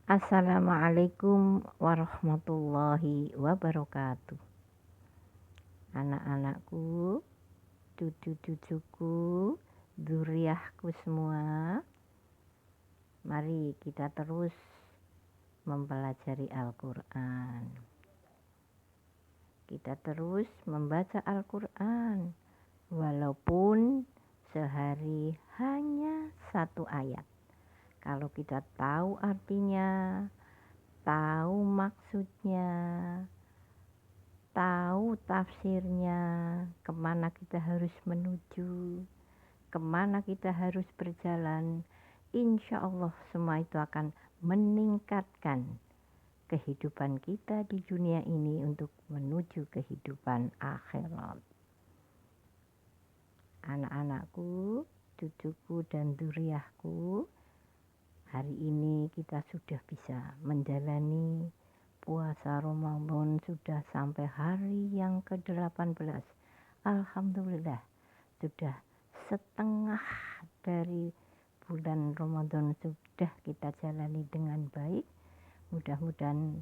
Assalamualaikum warahmatullahi wabarakatuh. Anak-anakku, cucu-cucuku, dzurriyyahku semua, mari kita terus mempelajari Al-Quran. Kita terus membaca Al-Quran, walaupun sehari hanya satu ayat. Kalau kita tahu artinya, tahu maksudnya, tahu tafsirnya, kemana kita harus menuju, kemana kita harus berjalan, insya Allah semua itu akan meningkatkan kehidupan kita di dunia ini untuk menuju kehidupan akhirat. Anak-anakku, cucuku dan dzurriyyahku, hari ini kita sudah bisa menjalani puasa Ramadan sudah sampai hari yang ke-18. Alhamdulillah, sudah setengah dari bulan Ramadan sudah kita jalani dengan baik. Mudah-mudahan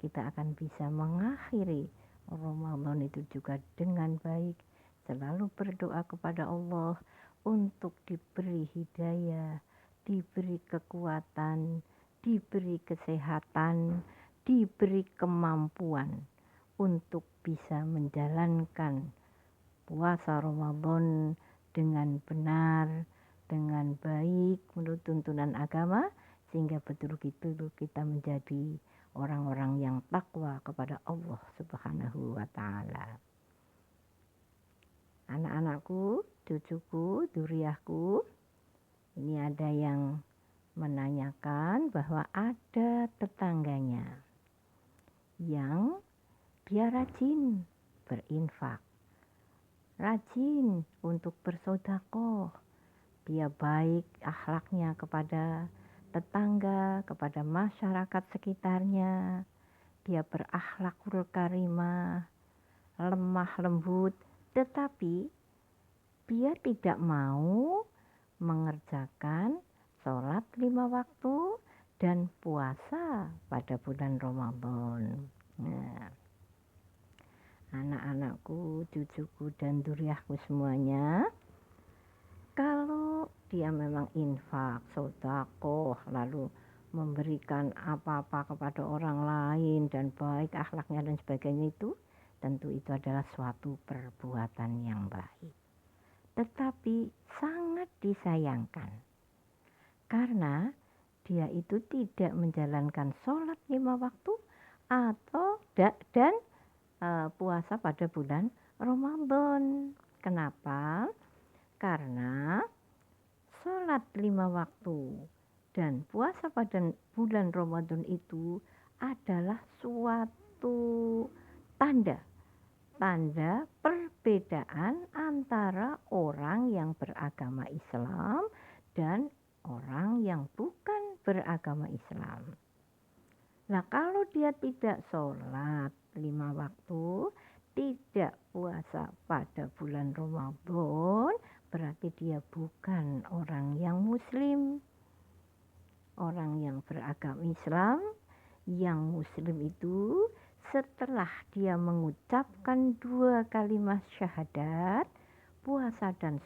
kita akan bisa mengakhiri Ramadan itu juga dengan baik. Selalu berdoa kepada Allah untuk diberi hidayah, diberi kekuatan, diberi kesehatan, diberi kemampuan untuk bisa menjalankan puasa Ramadan dengan benar, dengan baik menurut tuntunan agama, sehingga betul-betul kita menjadi orang-orang yang takwa kepada Allah Subhanahu wa Ta'ala. Anak-anakku, cucuku, dzurriyyahku, ini ada yang menanyakan bahwa ada tetangganya yang dia rajin berinfak, rajin untuk bersedekah, dia baik akhlaknya kepada tetangga, kepada masyarakat sekitarnya, dia berakhlakul karimah, lemah lembut, tetapi dia tidak mau mengerjakan sholat 5 waktu dan puasa pada bulan Ramadan. Nah, anak-anakku, cucuku dan dzurriyyahku semuanya, kalau dia memang infak, sedekah, lalu memberikan apa-apa kepada orang lain dan baik akhlaknya dan sebagainya, itu tentu itu adalah suatu perbuatan yang baik. Tetapi sangat disayangkan karena dia itu tidak menjalankan sholat 5 waktu atau dan puasa pada bulan Ramadan. Kenapa? Karena sholat 5 waktu dan puasa pada bulan Ramadan itu adalah suatu tanda perbedaan antara orang yang beragama Islam dan orang yang bukan beragama Islam. Nah, kalau dia tidak sholat 5 waktu, tidak puasa pada bulan Ramadan, berarti dia bukan orang yang Muslim. Orang yang beragama Islam, yang Muslim itu setelah dia mengucapkan 2 kalimat syahadat, puasa dan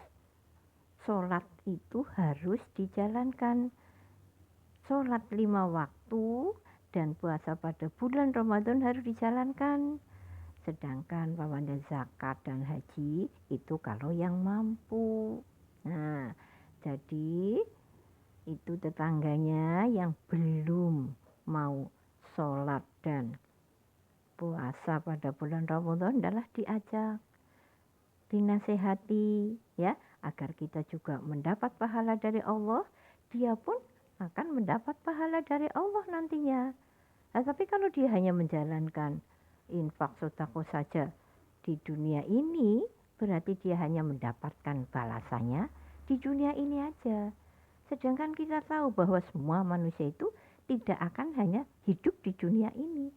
sholat itu harus dijalankan. Sholat 5 waktu dan puasa pada bulan Ramadan harus dijalankan. Sedangkan pembagian zakat dan haji itu kalau yang mampu. Nah, jadi itu tetangganya yang belum mau sholat dan puasa pada bulan Ramadan adalah diajak, dinasehati ya, agar kita juga mendapat pahala dari Allah, dia pun akan mendapat pahala dari Allah nantinya. Nah, tapi kalau dia hanya menjalankan infak sedekah saja di dunia ini, berarti dia hanya mendapatkan balasannya di dunia ini aja. Sedangkan kita tahu bahwa semua manusia itu tidak akan hanya hidup di dunia ini.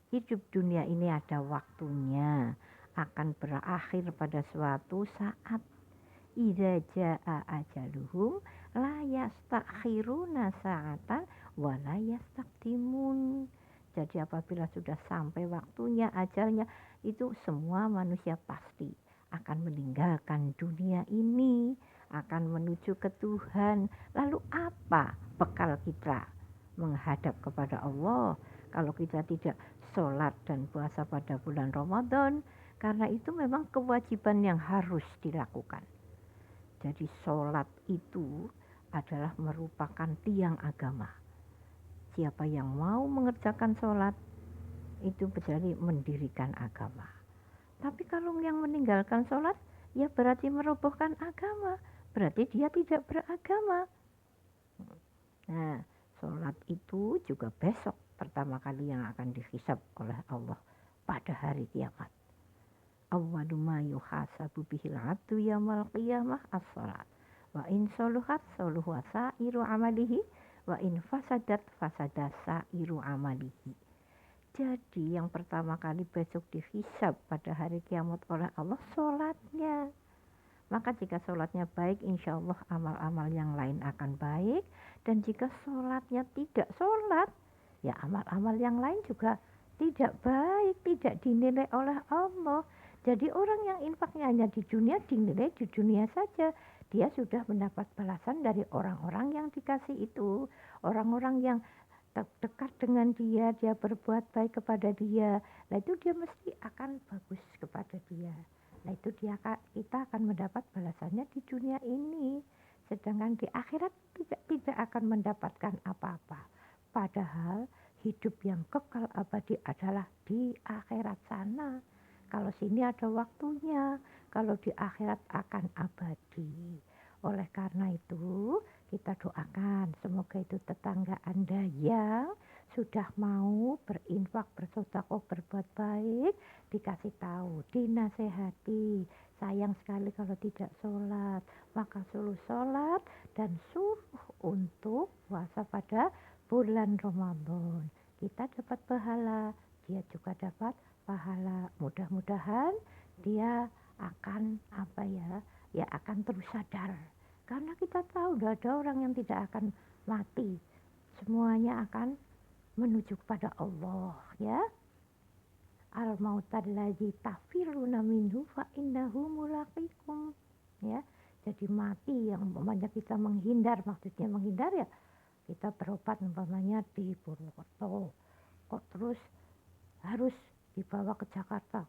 Hidup dunia ini ada waktunya, akan berakhir pada suatu saat. Idza jaa ajaluhum la yastakhiruna sa'atan wa la yastaqdimun. Jadi apabila sudah sampai waktunya, ajalnya, itu semua manusia pasti akan meninggalkan dunia ini, akan menuju ke Tuhan. Lalu apa bekal kita menghadap kepada Allah kalau kita tidak sholat dan puasa pada bulan Ramadan? Karena itu memang kewajiban yang harus dilakukan. Jadi sholat itu adalah merupakan tiang agama. Siapa yang mau mengerjakan sholat itu berarti mendirikan agama. Tapi kalau yang meninggalkan sholat, ya berarti merobohkan agama. Berarti dia tidak beragama. Nah, sholat itu juga besok pertama kali yang akan dihisab oleh Allah pada hari kiamat. Awwalu ma yuhasabu bihil abdu yaumal qiyamah as-shalat. Wa in soluhat soluha sa'iru amalihi wa in fasadat fasada sa'iru amalihi. Jadi yang pertama kali besok dihisab pada hari kiamat oleh Allah sholatnya. Maka jika sholatnya baik, insya Allah amal-amal yang lain akan baik. Dan jika sholatnya tidak sholat, ya amal-amal yang lain juga tidak baik, tidak dinilai oleh Allah. Jadi orang yang infaknya hanya di dunia, dinilai di dunia saja. Dia sudah mendapat balasan dari orang-orang yang dikasih itu. Orang-orang yang dekat dengan dia, dia berbuat baik kepada dia. Nah itu dia mesti akan bagus kepada dia. Nah itu kita akan mendapat balasannya di dunia ini. Sedangkan di akhirat tidak akan mendapatkan apa-apa. Padahal hidup yang kekal abadi adalah di akhirat sana. Kalau sini ada waktunya, kalau di akhirat akan abadi. Oleh karena itu kita doakan semoga itu tetangga Anda yang sudah mau berinfak, bersedekah, berbuat baik, dikasih tahu, dinasehati. Sayang sekali kalau tidak sholat, maka suruh sholat dan suruh untuk puasa pada bulan Ramadan. Kita dapat pahala, dia juga dapat pahala. Mudah-mudahan dia akan akan terus sadar. Karena kita tahu tidak ada orang yang tidak akan mati. Semuanya akan menuju kepada Allah, ya. Al-mautallazi tafiruna minhu fa innahu mulaqikum. Ya. Jadi mati yang umpamanya kita menghindar, maksudnya menghindar ya kita berobat umpamanya di Purwokerto. Kok terus harus dibawa ke Jakarta,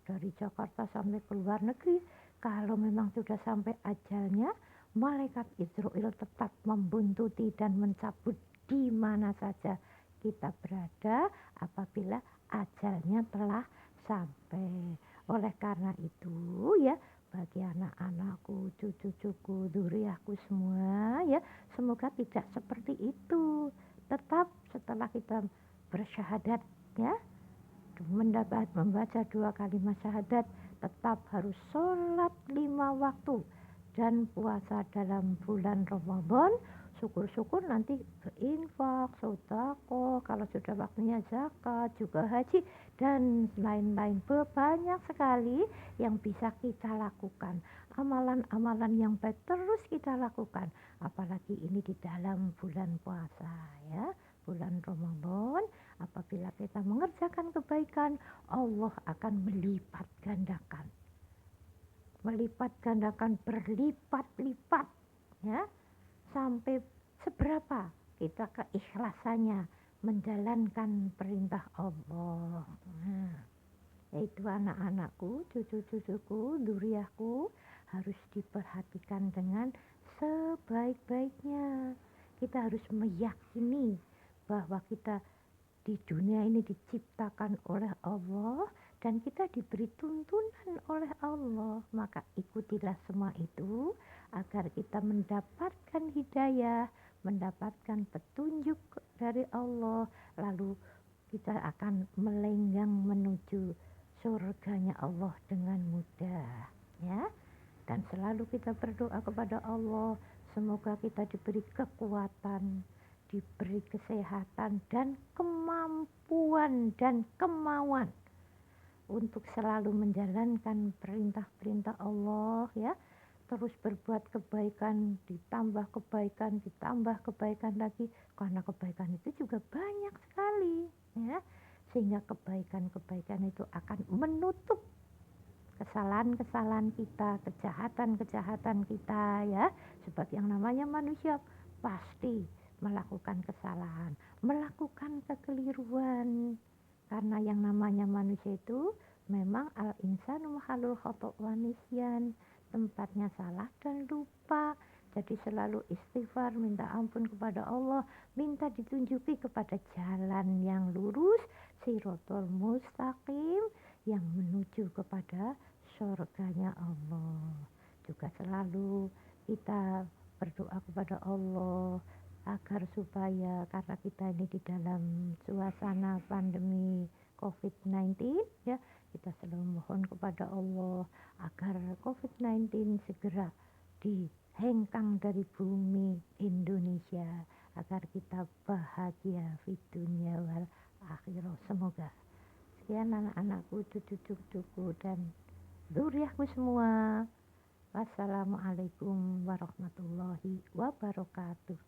dari Jakarta sampai ke luar negeri. Kalau memang sudah sampai ajalnya, malaikat Israel tetap membuntuti dan mencabut di mana saja kita berada apabila ajalnya telah sampai. Oleh karena itu ya, bagi anak-anakku, cucu-cucuku, dzurriahku semua ya, semoga tidak seperti itu. Tetap setelah kita bersyahadat ya, membaca 2 kalimat syahadat, tetap harus sholat 5 waktu dan puasa dalam bulan Ramadan. Syukur-syukur nanti berinfak, sedekah, kalau sudah waktunya zakat, juga haji dan lain-lain. Banyak sekali yang bisa kita lakukan. Amalan-amalan yang baik terus kita lakukan. Apalagi ini di dalam bulan puasa ya, bulan Ramadan. Apabila kita mengerjakan kebaikan, Allah akan melipat gandakan. Melipat gandakan berlipat-lipat ya. Sampai seberapa kita keikhlasannya menjalankan perintah Allah. Nah, yaitu anak-anakku, cucu-cucuku, dzurriahku harus diperhatikan dengan sebaik-baiknya. Kita harus meyakini bahwa kita di dunia ini diciptakan oleh Allah dan kita diberi tuntunan oleh Allah. Maka ikutilah semua itu agar kita mendapatkan hidayah, mendapatkan petunjuk dari Allah, lalu kita akan melenggang menuju surganya Allah dengan mudah ya. Dan selalu kita berdoa kepada Allah, semoga kita diberi kekuatan, diberi kesehatan dan kemampuan dan kemauan untuk selalu menjalankan perintah-perintah Allah ya, terus berbuat kebaikan, ditambah kebaikan lagi, karena kebaikan itu juga banyak sekali, ya. Sehingga kebaikan-kebaikan itu akan menutup kesalahan-kesalahan kita, kejahatan-kejahatan kita, ya. Sebab yang namanya manusia pasti melakukan kesalahan, melakukan kekeliruan. Karena yang namanya manusia itu memang al-insanu makhluk khata' wa nisyan, tempatnya salah dan lupa. Jadi selalu istighfar, minta ampun kepada Allah, minta ditunjuki kepada jalan yang lurus, siratal mustaqim, yang menuju kepada surganya Allah. Juga selalu kita berdoa kepada Allah agar supaya, karena kita ini di dalam suasana pandemi COVID-19, ya, kita selalu mohon kepada Allah agar COVID-19 segera dihengkang dari bumi Indonesia, agar kita bahagia di dunia wal akhirah. Semoga. Sekian anak-anakku, cucu-cucuku, dan zuriatku semua. Wassalamualaikum warahmatullahi wabarakatuh.